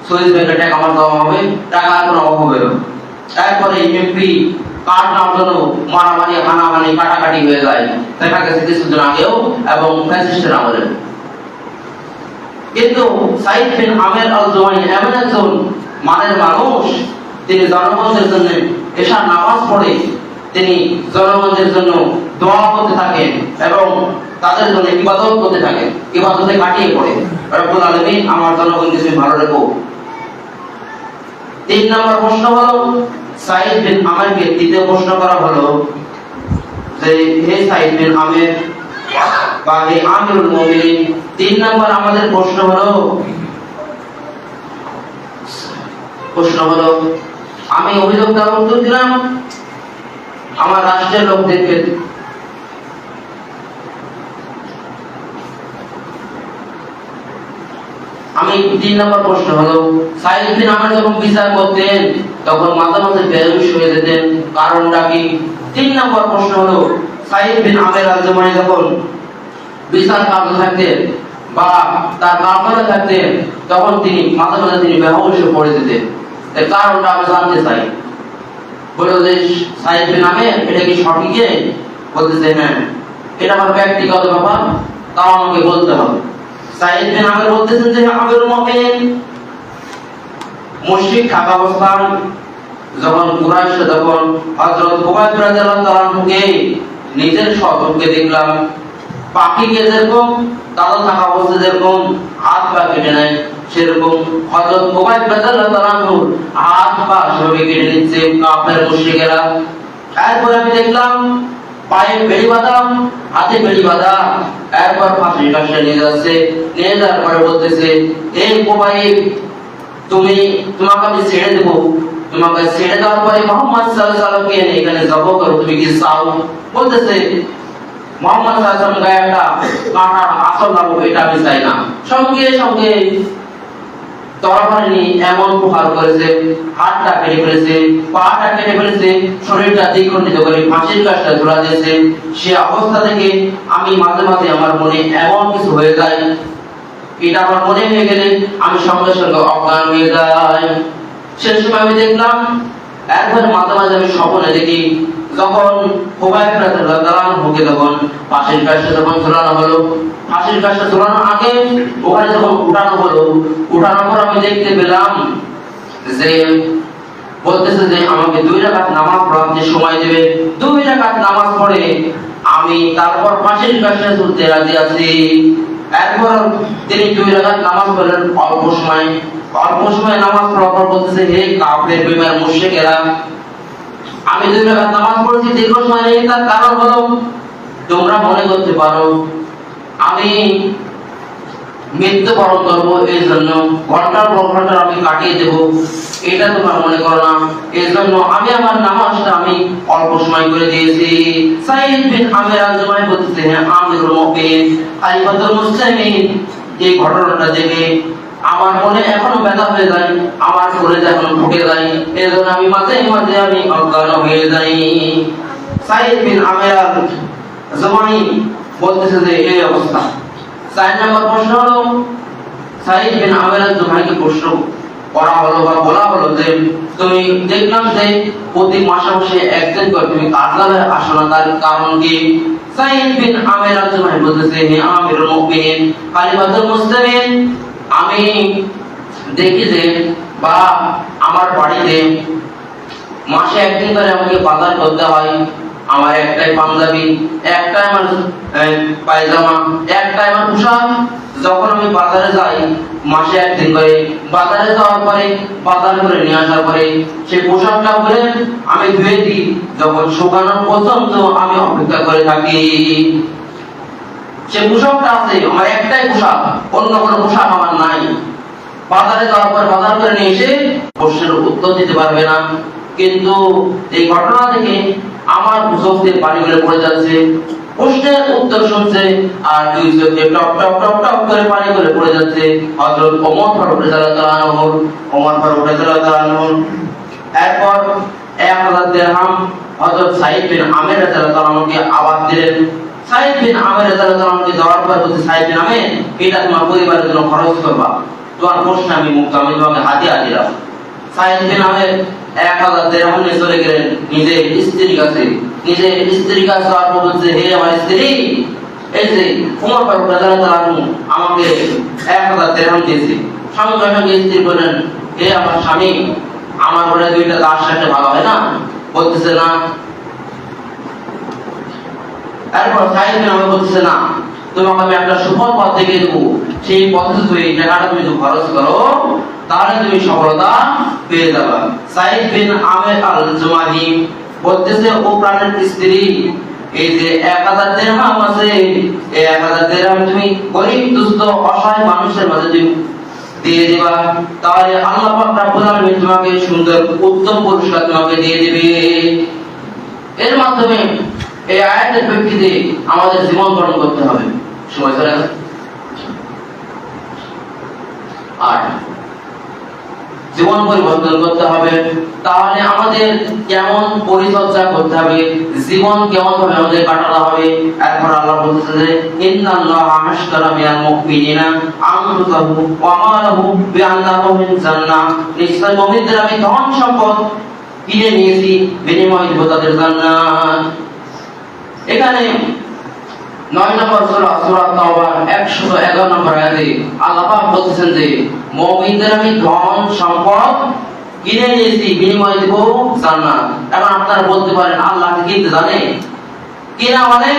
সুইস ব্যাংকের টাকা আমার জমা হবে, টাকার কোনো অভাব হবে না। তারপরে এমপি কার্ড নেওয়ার জন্য মারামারি, হানাহানি, কাটাকাটি হয়ে যায়, দেখা গেছে কিছুদিন আগেও, এবং ফ্যাসিস্টের আমলে। কিন্তু সাইদ বিন আমির আল-জুমাহি এমন একজন মানের মানুষ, তিনি জনগণের জন্য এশার নামাজ পড়ে, তিনি জনগণের জন্য দোয়া করতে থাকেন এবং তাদের জন্য ইবাদত করতে থাকেন, ইবাদতে কাটিয়ে পড়ে, রব্বুল আলামিন আমার জনগণকে তুমি ভালো রেখো। 3 নম্বর প্রশ্ন হলো, সাইদ বিন আমিরকে দ্বিতীয় প্রশ্ন করা হলো যে, হে সাইদ বিন আমির বা হে আমিরুল মুমিনিন, 3 নম্বর আমাদের প্রশ্ন হলো, আমি অভিযোগ দেওয়ার উত্তর দিলাম আমার রাষ্ট্রের লোকদেরকে, আমি 3 নম্বর প্রশ্ন হলো, সাইদ বিন আমির যখন বিচার করতেন তখন মাঝে মাঝে বেহুশ হয়ে যেতেন, কারণটা কি? 3 নম্বর প্রশ্ন হলো, সাইদ বিন আমির আল-জুমাহি যখন বিচার কার্য থাকতেন বা তার কার্যালয়ে থাকতেন, তখন তিনি মাঝে মাঝে তিনি বেহুশ হয়ে পড়ে যেতেন। এর কারণটা আমি জানতে চাই। বলল যে সাইদ বিন আমির এটা কি সঠিক? বলতেছে হ্যাঁ, এটা আমার ব্যক্তিগত ব্যাপার, তাও আমাকে বলতে হবে। সাইদ বিন আমির বলতেছেন যে, আমিরুল মুমিনিন মুশরিক থাকা অবস্থায় যখন কুরাইশ যখন হযরত খুবাইব রাদিয়াল্লাহু তাআলা আনহুকে নিজের স্বচক্ষে দেখলাম, পাখিকে যেরকম তাদের থাকা অবস্থায় যেরকম হাত পা কেটে নেয়, সেরকম হযরত উবাইদ রাদিয়াল্লাহু তাআলা হাত পা সব কেটে নিচ্ছে কাফের মুশরিকেরা। এরপর আমি দেখলাম পায়ে বেড়ি বাঁধা, হাতে বেড়ি বাঁধা, এরপর ফাঁসির কাছে নিয়ে যাচ্ছে। নিয়ে যাওয়ার পরে বলতেছে, এই উবাইদ, তোমাকে আমি ছেড়ে দেবো, তোমাকে ছেড়ে দেওয়ার পরে মুহাম্মদ সাল্লাল্লাহু আলাইহি ওয়াসাল্লামকে এখানে জবাই করো, তুমি কি চাও? বলতেছে মুহাম্মদ সাল্লাল্লাহু আলাইহি ওয়াসাল্লাম গায়ে একটা কাঁটার আঁচড় লাগুক, এটা আমি চাই না। সঙ্গে সঙ্গে তরবারি এমন প্রহার করেছে, হাতটা কেটে ফেলেছে, পাটা কেটে ফেলেছে, শরীরটা দ্বিখণ্ডিত করে ফাঁসির কাজটা ঝোলা দিয়েছে। সে অবস্থা থেকে আমি মাঝে মাঝে আমার মনে এমন কিছু হয়ে যায়, এটা আমার মনে হয়ে গেলে আমি সঙ্গে সঙ্গে অজ্ঞান হয়ে যাই। সে সময় আমি দেখলাম, একবার মাঝে মাঝে আমি স্বপ্নে দেখি যখন হুবাইব রাদিয়াল্লাহু তাআলা আনহুকে যখন ফাঁসির কাজটা যখন ঝোলানো হলো, ফাঁসির কাজটা ঝোলানোর আগে ওখানে যখন উঠানো হলো, উঠানোর পর আমি দেখতে পেলাম যে বলতেছে যে আমাকে 2 রাকাত নামাজ পড়াতে সময় দেবে। 2 রাকাত নামাজ পড়ে আমি তারপর ফাঁসির কাজটা ঝুলতে রাজি আছি। এরপর তিনি 2 রাকাত নামাজ পড়লেন অল্প সময় নামাজ পড়ার পর বলতেছে, হে কাফের বেঈমান মুশরিকেরা, আমি 2 রাকাত নামাজ পড়েছি দীর্ঘ সময় নেই, তার কারণ হলো তোমরা মনে করতে পারো আমি মৃত্যুবরণ করবো, এই জন্য ঘন্টার পর ঘন্টা আমি কাটিয়ে দেব, এটা তোমরা মনে করো না। এই জন্য আমি আমার নামাজটা আমি অল্প সময় করে দিয়েছি। সাইদ বিন আমির আল-জুমাহি বলতেছে, হ্যাঁ আমিরুল মুমিনিন খলিফাতুল মুসলিমিন, এই ঘটনাটা দেখে আমার মনে এখনো ব্যথা হয়ে যায়, আমার কলেজা এখনো ঢুকে যায়, এই জন্য আমি মাঝে মাঝে আমি অজ্ঞান হয়ে যাই। সাইদ বিন আমির আল-জুমাহি বলতেছে যে এই অবস্থা। 4 নম্বর প্রশ্ন হলো, সাইদ বিন আমির আল-জুমাহিকে প্রশ্ন করা হলো বা বলা হলো যে তুমি দেখলাম যে প্রতি মাসে মাসে একদিন করে তুমি কার্যালয়ে আসো না, তার কারণ কি? সাইদ বিন আমির আল-জুমাহি বলতেছে, হে আমিরুল মুমিনিন খলিফাতুল মুসলিমিন, আমি দেখি যে বা আমার বাড়িতে মাসে একদিন করে আমাকে বাজার করতে হয়। আমার একটাই পাঞ্জাবি, একটাই আমার পায়জামা, একটাই আমার পোশাক। যখন আমি বাজারে যাই মাসে একদিন করে, বাজারে যাওয়ার পরে বাজার করে নিয়ে আসার পরে সেই পোশাকটা পরে আমি ধুয়ে দিই, যখন শুকানোর পর্যন্ত আমি অপেক্ষা করে থাকি। সে পোশাকটা আছে আমার একটাই পোশাক, অন্য কোনো পোশাক আমার নাই। বাজারে যাওয়ার পর বাজার করে নিয়ে এসে প্রশ্নের উত্তর দিতে পারবে না। কিন্তু এই ঘটনা থেকে আমার চোখে পানি গুলো পড়ে যাচ্ছে, প্রশ্নের উত্তর শুনছে আর 2 চোখে টপ টপ টপ টপ করে পানি গুলো পড়ে যাচ্ছে। হযরত ওমর ফারুক রাদিয়াল্লাহু আনহু এরপর 1000 দিরহাম হযরত সাইদ বিন আমির রাদিয়াল্লাহু আনহুকে আবাদ দিলেন। সাইদ বিন আমির রাদিয়াল্লাহু আনহুকে দেওয়ার পর বলতে, সাইদ বিন আমির, এটা তোমার পরিবারের জন্য খরচ করবা, তোমার প্রশ্ন আমি মুক্ত, আমি তোমাকে হাদিয়া দিলাম। সাইদ বিন আমির 1000 দিরহাম নিয়ে চলে গেলেন নিজের স্ত্রীর কাছে। যাওয়ার পর বলছে, হে আমার স্ত্রী, এই যে ওমর ফারুক রাদিয়াল্লাহু আনহু আমাকে 1000 দিরহাম দিয়েছে। সঙ্গে সঙ্গে স্ত্রী বললেন, হে আমার স্বামী, আমার বলে 2টা দাস সাথে ভালো হয় না? বলতেছে না। তারপর সাইদ বিন আমির বলতেছে, না, তোমাকে আমি একটা সুফল পথ দেখিয়ে দেবো, সেই পথে তুমি এই টাকাটা তুমি যদি খরচ করো তাহলে তুমি সফলতা পেয়ে যাবে। সাইদ বিন আমির আল-জুমাহি বলতেছে, ও প্রাণের স্ত্রী, এই যে 1000 দিরহাম আছে, এই 1000 দিরহাম তুমি গরীব দুস্থ অসহায় মানুষের মাঝে তুমি দিয়ে দিবা, তাহলে আল্লাহ পাক রব্বুল আলামিন তোমাকে সুন্দর উত্তম পুরস্কার তোমাকে দিয়ে দিবে। এর মাধ্যমে এই আয়াতের প্রেক্ষিতে আমাদের জীবন গঠন করতে হবে। সময় চলে গেছে। আর জীবন পরিবর্তন করতে হবে, তাহলে আমাদের কেমন পরিচর্যা করতে হবে, জীবন কেমন ভাবে আমাদের কাটাতে হবে। এরপর আল্লাহ বলতেছে যে ইন্নাল্লাহা আশতারা মিনাল মুমিনিনা আনফুসাহুম ওয়া আমালুহুম বিআন্না লাহুম জান্নাহ, নিশ্চয় মুমিনদের আমি ধন সম্পদ কিনে নিয়েছি, বিনিময়ে দেব তাদের জান্নাত। এখানে 9 নম্বর সূরা তাওবা 111 নম্বর আয়াতে আল্লাহ পাক বলতেছেন যে মুমিনদের আমি ধন সম্পদ কিনে নিয়েছি, বিনিময়ে দেব জান্নাত। এখন আপনারা বলতে পারেন, আল্লাহ কি কিনতে জানে? কিনা মানে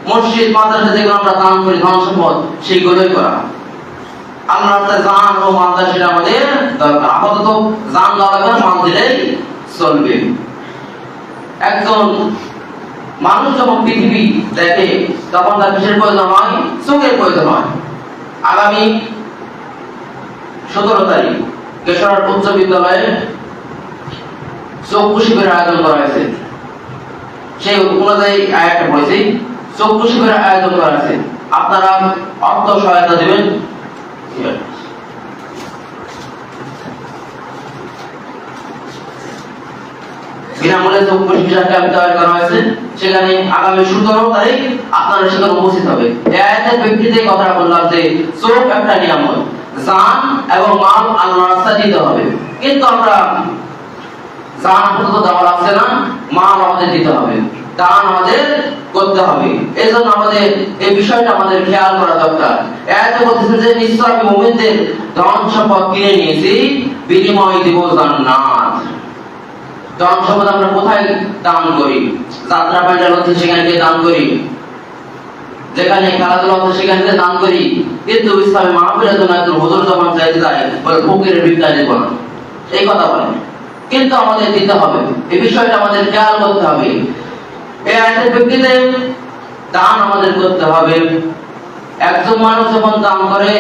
মসজিদ মাদ্রাসা যেগুলো আমরা দান করি ধন সম্পদ, সেগুলোই করা। আল্লাহর রাস্তায় জান ও মাল দেওয়া সেটা আমাদের দরকার। আপাতত জান দেওয়া লাগবে না, মাল দিলেই চলবে। একজন মানুষ যখন পৃথিবী দেখে তখন তার কিসের প্রয়োজন হয়? চোখের প্রয়োজন হয়। আগামী 17 তারিখ কেশর উচ্চ বিদ্যালয়ে চক্ষু শিবিরের আয়োজন করা হয়েছে। সেই অনুযায়ী আয়াতটা পড়েছি, চক্ষু শিবিরের আয়োজন করা হয়েছে। আপনারা অর্থ সহায়তা দেবেন। বিনামূল্যে চক্ষু শিবির ক্যাম্প তৈরি করা হয়েছে। সেখানে আগামী 17 তারিখ আপনারা সেখানে উপস্থিত হবে। এই আয়াতের প্রেক্ষিতে কথা বললাম যে চোখ একটা নিয়ামত, জান এবং মাল আল্লাহর রাস্তায় দিতে হবে। কিন্তু আমরা জান আপাতত দেওয়া লাগছে না, মাল আমাদের দিতে হবে, দান আমাদের করতে হবে। এই জন্য আমাদের এই বিষয়টা আমাদের খেয়াল করা দরকার। আয়াতে বলতেছে যে নিশ্চয় আমি মুমিনদের ধন সম্পদ কিনে নিয়েছি, বিনিময়ে দিব জান্নাত। ধন সম্পদ আমরা কোথায় দান করি? যাত্রা প্যান্ডেল হচ্ছে সেখানে গিয়ে দান করি, যেখানে খেলাধুলা হচ্ছে সেখানে গিয়ে দান করি। কিন্তু ইসলামে মাহফিলের জন্য একজন হুজুর যখন চাইতে যায় বলে ফকিরের ভিক্ষা দিব না, এই কথা বলে। কিন্তু আমাদের দিতে হবে, এই বিষয়টা আমাদের খেয়াল করতে হবে। এই আয়াতের প্রেক্ষিতে দান আমাদের করতে হবে। একজন মানুষ যখন দান করে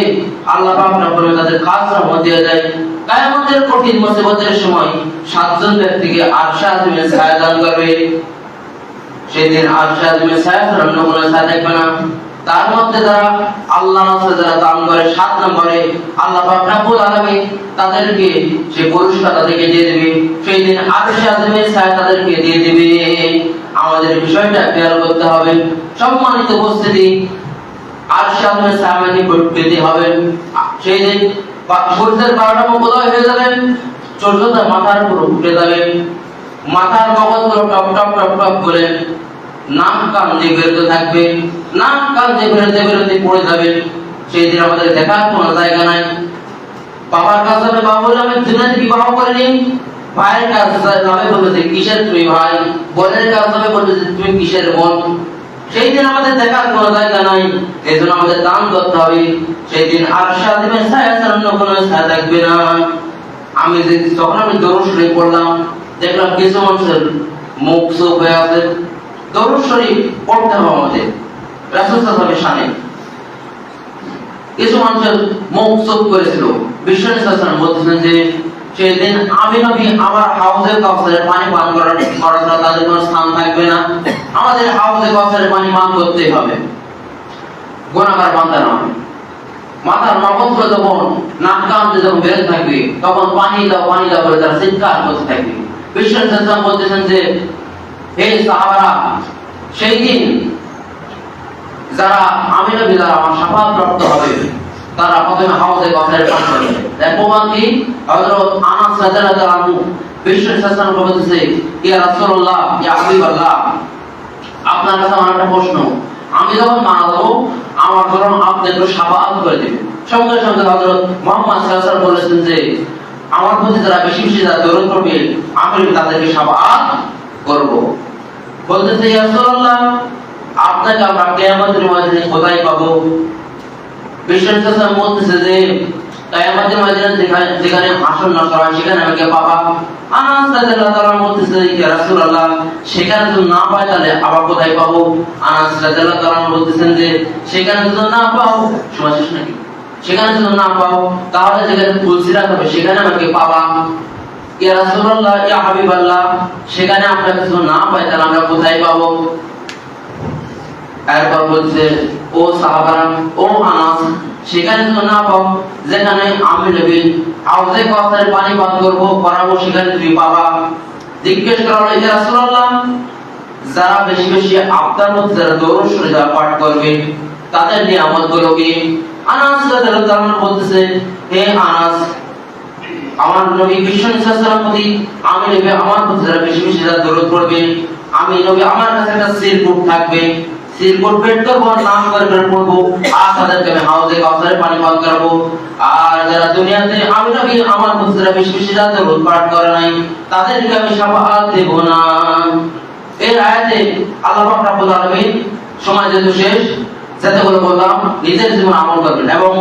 আল্লাহ পাক রব্বুল তাদের খাস রহমত দিয়ে দেয়। কিয়ামতের কঠিন মুসিবতের সময় 7 জন ব্যক্তিকে আরশে আযমের ছায়া দান করবে। সেদিন আরশে আযমের ছায়া ছাড়া অন্য কোনো ছায়া থাকবে না। তার মধ্যে যারা আল্লাহর রাস্তায় যারা দান করে 7 নম্বরে আল্লাহ পাক রব্বুল আলামিন তাদেরকে সেই পুরস্কার তাদেরকে দিয়ে দিবে। সেই দিন আরশে আযমের ছায়া তাদেরকে দিয়ে দিবে। আমাদের বিষয়টা খেয়াল করতে হবে। সম্মানিত উপস্থিতি, আরশে আযমের ছায়া মানে পেতে হবে। সেই দিন সূর্যের 12টা মুখ উদয় হয়ে যাবে, সূর্যটা মাথার উপর উঠে যাবে, মাথার মগজগুলো টপ টপ টপ টপ করে নাক কান দিয়ে বেরোতে থাকবে, নাক কান দিয়ে বেরোতে বেরোতে পড়ে যাবে। সেই দিন আমাদের দেখার কোনো জায়গা নাই। বাবার কাছে যাবে, বাবা বলে আমি দুনিয়াতে বিবাহ করিনি। ভাইয়ের কাছে যাবে, বলবে যে কিসের তুমি ভাই। বোনের কাছে যাবে, বলবে যে তুমি কিসের বোন। সেই দিন আমাদের দেখার কোনো জায়গা নাই, এই জন্য আমাদের দান করতে হবে। সেই দিন আরশে আযমের ছায়া ছাড়া অন্য কোনো ছায়া থাকবে না। আমি যখন দরুদ শরীফ পড়লাম, দেখলাম কিছু মানুষের মুখ চোখ হয়ে আছে। দরুদ শরীফ পড়তে হবে আমাদের রাসূল সাল্লাল্লাহু আলাইহি ওয়াসাল্লাম। কিছু মানুষের মুখ চোখ করেছিল। বিশ্বনবী সাল্লাল্লাহু আলাইহি ওয়াসাল্লাম বলতেছেন যে সেদিন আমি নবী আমার হাউজে কাউসারের পানি পান করার ছাড়া তাদের কোনো স্থান থাকবে না। আমাদের হাউজে কাউসারের পানি পান করতেই হবে। গুনাহগার বান্দা নয়। মাথার নগদগুলো যখন নাক কান দিয়ে যখন বের থাকবে তখন পানি দাও বলে তারা চিৎকার করতে থাকবে। বিশ্বনবী সাল্লাল্লাহু আলাইহি ওয়াসাল্লাম বলতেছেন যে হে সাহাবারা, সেই দিন যারা আমি নবী যারা আমার শাফাআত প্রাপ্ত হবে তারা প্রথমে হাউজে কাউসারের পান করবে। প্রমাণ কি? হযরত আনাস রাদিয়াল্লাহু আনহু বিশ্বনবী সাল্লাল্লাহু আলাইহি ওয়াসাল্লাম বলেছে, ইয়া রাসূলুল্লাহ, ইয়া হাবিবাল্লাহ, আপনার কাছে আমার একটা প্রশ্ন। আমি যখন মারা যাবো আমার জন্য আপনি একটু শাফাআত করে দিবেন। সঙ্গে সঙ্গে হযরত মুহাম্মদ সাল্লাল্লাহু আলাইহি ওয়াসাল্লাম বলেছেন যে আমার প্রতি যারা বেশি বেশি দরুদ পড়বে আমি তাদেরকে শাফাআত করব। বলতেছে, ইয়া রাসূলুল্লাহ, আপনাকে আমরা কিয়ামতের ময়দানে কোথায় পাবো? বিশ্বনবী সাল্লাল্লাহু আলাইহি ওয়াসাল্লাম বলতেছে যে কিয়ামতের ময়দানে যেখানে হাসর নাসর হয় সেখানে আমাকে পাবা। আনাস রাদিয়াল্লাহু তাআলা বলতেছে, ইয়া রাসূলুল্লাহ, সেখানে যদি না পাই তাহলে আবার কোথায় পাবো? আনাস রাদিয়াল্লাহু তাআলা বলতেছেন যে সেখানে যদি না পাও, সময় শেষ নাকি? সেখানে যদি না পাও তাহলে যেখানে ফুলসিরাত হবে সেখানে আমাকে পাবা। ইয়া রাসূলুল্লাহ, ইয়া হাবিবাল্লাহ, সেখানে আপনাকে যদি না পাই তাহলে আমরা কোথায় পাবো? এরপর বলছে, ও সাহাবারা, ও আনাস, সেখানে তো না পাও যেখানে আমি নবী হাউজে কাউসারের পানি পান করাবো সেখানে তুমি পাবা। জিজ্ঞেস করা হলো, ইয়া রাসূলুল্লাহ, যারা বেশি বেশি আপনার মধ্যে যারা দরুদ শরীফ পাঠ করবে তাদের নিয়ামত গুলো কি? আনাস রাদিয়াল্লাহু তাআলা বলতেছে, হে আনাস, আমার নবী বিশ্বনবী সাল্লাল্লাহু আলাইহি ওয়াসাল্লাম আমি নবী আমার মধ্যে যারা বেশি বেশি যারা দরুদ পড়বে আমি নবী আমার কাছে একটা সিরকুট থাকবে, সিরকুট পেট করবো, নাম করে পড়বো, আর তাদেরকে আমি হাউজে কাউসারের পানি পান করাবো। আর যারা দুনিয়াতে আমি নবী আমার মধ্যে যারা বেশি বেশি যারা দরুদ পাঠ করে নাই তাদেরকে আমি শাফাআত দেব না। এর আয়াতে আল্লাহ পাক রব্বুল আলামিন সময় যেহেতু শেষ, যেতে বলে বললাম নিজের জীবন আমল করবেন এবং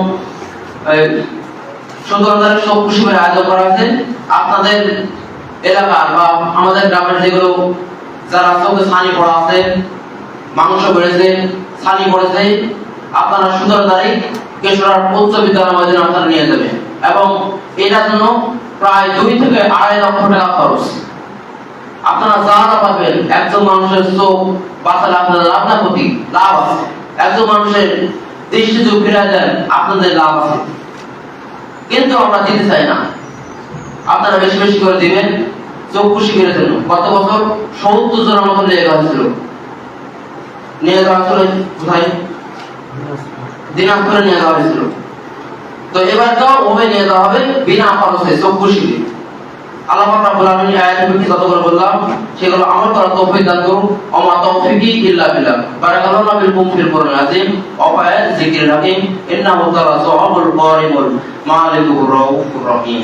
সুন্দরতার সব শিবিরের আয়োজন করা হয়েছে। আপনাদের এলাকার বা আমাদের গ্রামের যেগুলো যারা চোখে ছানি পড়া আছে, মাংস বেড়েছে, ছানি পড়েছে, আপনারা 17 তারিখ কেশরার উচ্চ বিদ্যালয় ময়দানে আপনারা নিয়ে যাবেন এবং এটার জন্য প্রায় 2 থেকে 2.5 লক্ষ টাকা খরচ। আপনারা যা পাবেন, একজন মানুষের চোখ বাঁচালে আপনাদের লাভ না ক্ষতি? লাভ আছে। একজন মানুষের দৃষ্টি যদি ফিরে দেন আপনাদের লাভ আছে, কিন্তু আমরা দিতে চাই না। আপনারা বেশি বেশি করে দিবেন চক্ষু শিবিরের জন্য। গত বছর 70 জনের মতো নিয়ে যাওয়া হয়েছিল। কোথায়? দিনাজপুরে নিয়ে যাওয়া হয়েছিল। তো এবারটাও ওভাবে নিয়ে যাওয়া হবে বিনা খরচে চক্ষু শিবির। আল্লাহ পাক রব্বুল আলামিন আয়াতের ভিত্তি কত করে বললাম সেগুলো আমল করার তৌফিক দান করুন। ওমা তৌফিকি ইল্লা বিল্লাহ। বারাকাল্লাহু ফিকুম ফিল কুরআনিল আযীম ওয়া ফায়াজ যিকরিল হাকীম ইন্নাহু তাআলা সাওয়াবুল কারিমুল মালিকুর রাউফুর রহিম।